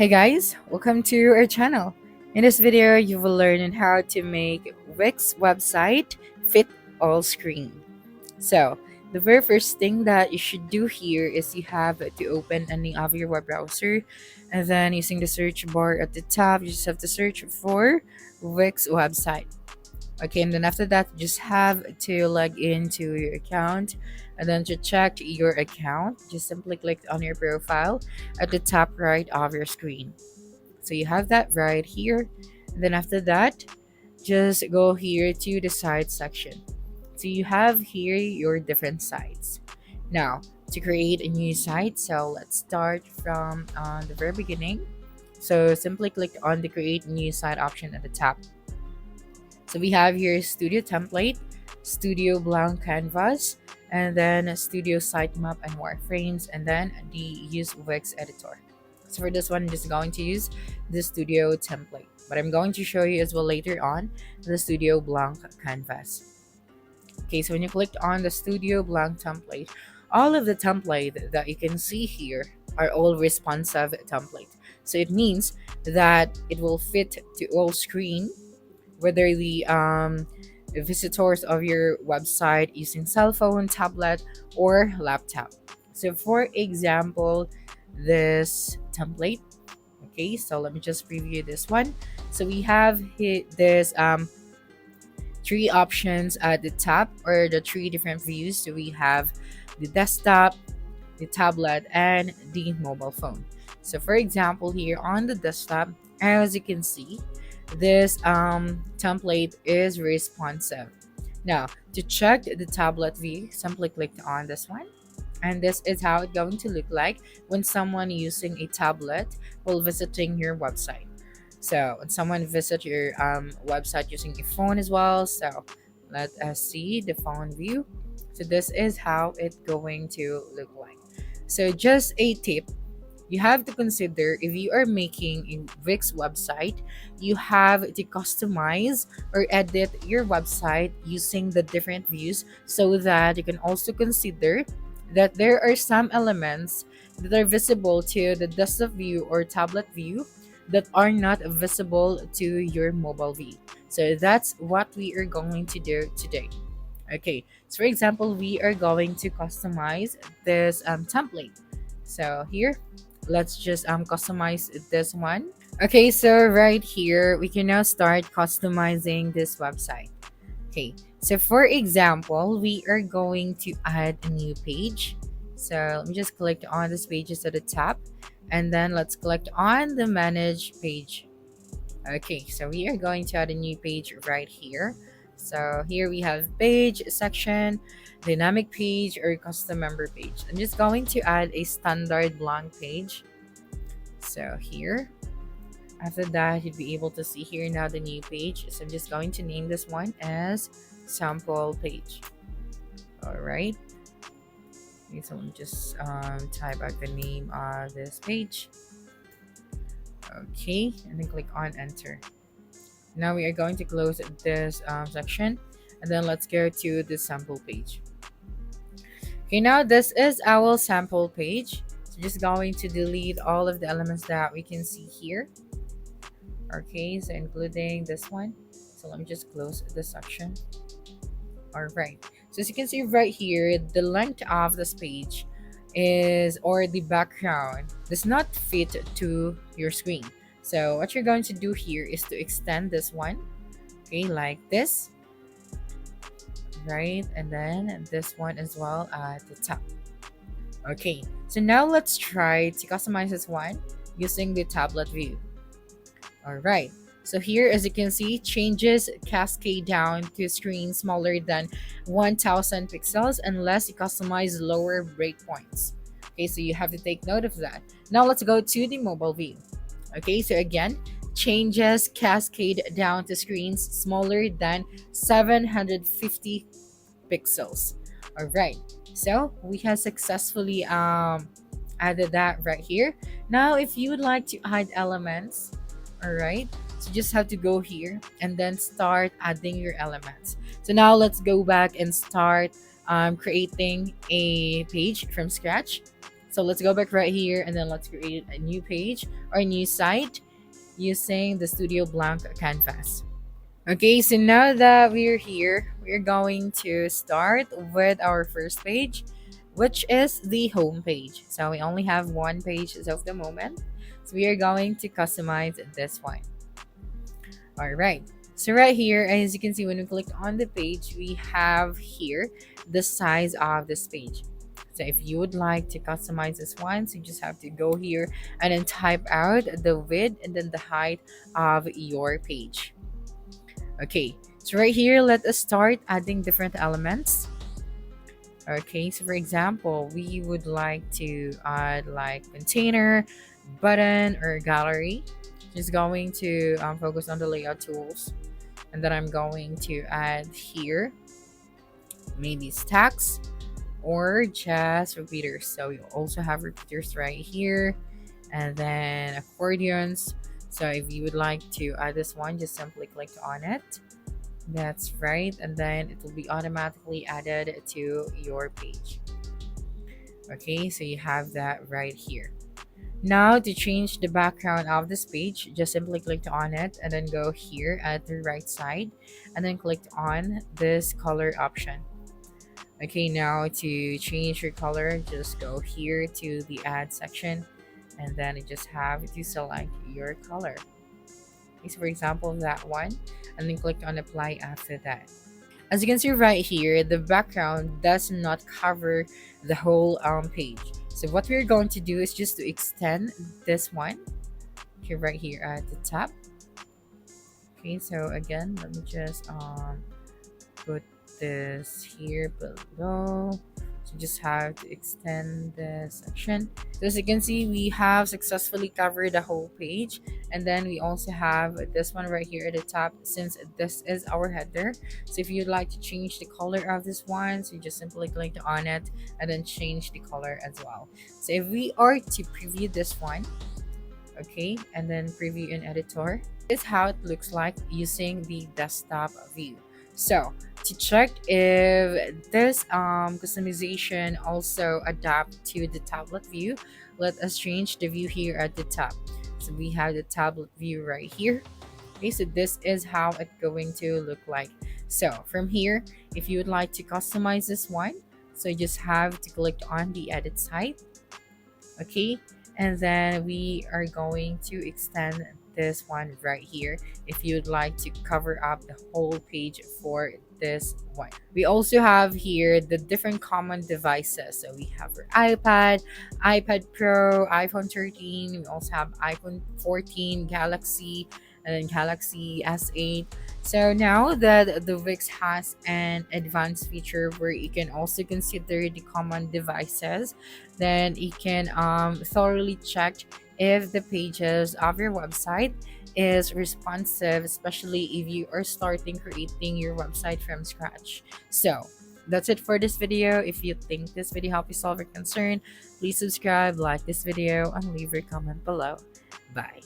Hey guys, welcome to our channel. In this video, you will learn on how to make Wix website fit all screen. So, the very first thing that you should do here is you have to open any of your web browser, and then using the search bar at the top, you just have to search for Wix website. Okay, and then after that, you just have to log into your account, and then to check your account, just simply click on your profile at the top right of your screen. So you have that right here. And then after that, just go here to the site section. So you have here your different sites. Now, to create a new site, so let's start from the very beginning. So simply click on the create new site option at the top. So we have here Studio Template, Studio Blank Canvas, and then Studio Sitemap and Wireframes, and then the Use Wix Editor. So for this one, I'm just going to use the Studio Template, but I'm going to show you as well later on the Studio Blank Canvas. Okay, so when you click on the Studio Blank template, all of the template that you can see here are all responsive template. So it means that it will fit to all screen, whether the visitors of your website using cell phone, tablet, or laptop. So for example, this template. Okay, so let me just preview this one. So we have this three options at the top, or the three different views. So we have the desktop, the tablet, and the mobile phone. So for example, here on the desktop, as you can see, this template is responsive. Now, to check the tablet view, simply click on this one. And this is how it's going to look like when someone using a tablet while visiting your website. So when someone visit your website using a phone as well. So let us see the phone view. So this is how it's going to look like. So just a tip, you have to consider if you are making a Wix website, you have to customize or edit your website using the different views, so that you can also consider that there are some elements that are visible to the desktop view or tablet view that are not visible to your mobile view. So that's what we are going to do today. Okay, so for example, we are going to customize this template. So here, let's just customize this one. Okay, so right here, we can now start customizing this website. Okay, so for example, we are going to add a new page. So let me just click on this pages at the top, and then let's click on the manage page. Okay, so we are going to add a new page right here. So here we have page section, dynamic page, or custom member page. I'm just going to add a standard blank page. So here, after that, you'd be able to see here now the new page. So I'm just going to name this one as sample page. All right. Okay, so let me just type out the name of this page. Okay, and then click on enter. Now we are going to close this section, and then let's go to the sample page. Okay, now this is our sample page. So just going to delete all of the elements that we can see here. Okay, so including this one. So let me just close this section. All right, so as you can see right here, the length of this page is, or the background does not fit to your screen. So what you're going to do here is to extend this one, okay, like this, right? And then this one as well at the top. Okay, so now let's try to customize this one using the tablet view. All right, so here, as you can see, changes cascade down to screen smaller than 1000 pixels unless you customize lower breakpoints. Okay, so you have to take note of that. Now let's go to the mobile view. Okay, so again, changes cascade down to screens smaller than 750 pixels. All right, so we have successfully added that right here. Now if you would like to add elements, all right, so you just have to go here and then start adding your elements. So now let's go back and start creating a page from scratch. So let's go back right here and then let's create a new page or a new site using the Studio Blank canvas. Okay, so now that we're here, we're going to start with our first page, which is the home page. So we only have one page as of the moment. So we are going to customize this one. All right. So right here, as you can see, when we click on the page, we have here the size of this page. So if you would like to customize this one, so you just have to go here and then type out the width and then the height of your page. Okay, so right here, let us start adding different elements. Okay, so for example, we would like to add like container, button, or gallery. Just going to focus on the layout tools, and then I'm going to add here maybe stacks or just repeaters. So you also have repeaters right here, and then accordions. So if you would like to add this one, just simply click on it. That's right, and then it will be automatically added to your page. Okay, so you have that right here. Now to change the background of this page, just simply click on it and then go here at the right side and then click on this color option. Okay, now to change your color, just go here to the add section and then you just have to select your color. Okay, so for example, that one, and then click on apply after that. As you can see right here, the background does not cover the whole page. So what we're going to do is just to extend this one. Okay, right here at the top. Okay, so again, let me just put this here below. So just have to extend this section. So as you can see, we have successfully covered the whole page, and then we also have this one right here at the top, since this is our header. So if you'd like to change the color of this one, so you just simply click on it and then change the color as well. So if we are to preview this one, okay, and then preview in editor, this is how it looks like using the desktop view. So to check if this customization also adapt to the tablet view, let us change the view here at the top. So we have the tablet view right here. Okay, so this is how it's going to look like. So from here, if you would like to customize this one, so you just have to click on the edit site. Okay, and then we are going to extend this one right here if you'd like to cover up the whole page for this one. We also have here the different common devices. So we have our iPad, iPad Pro, iPhone 13. We also have iPhone 14, Galaxy, and then Galaxy S8. So now that the Wix has an advanced feature where you can also consider the common devices, then you can thoroughly check if the pages of your website is responsive, especially if you are starting creating your website from scratch. So that's it for this video. If you think this video helped you solve your concern, please subscribe, like this video, and leave your comment below. Bye.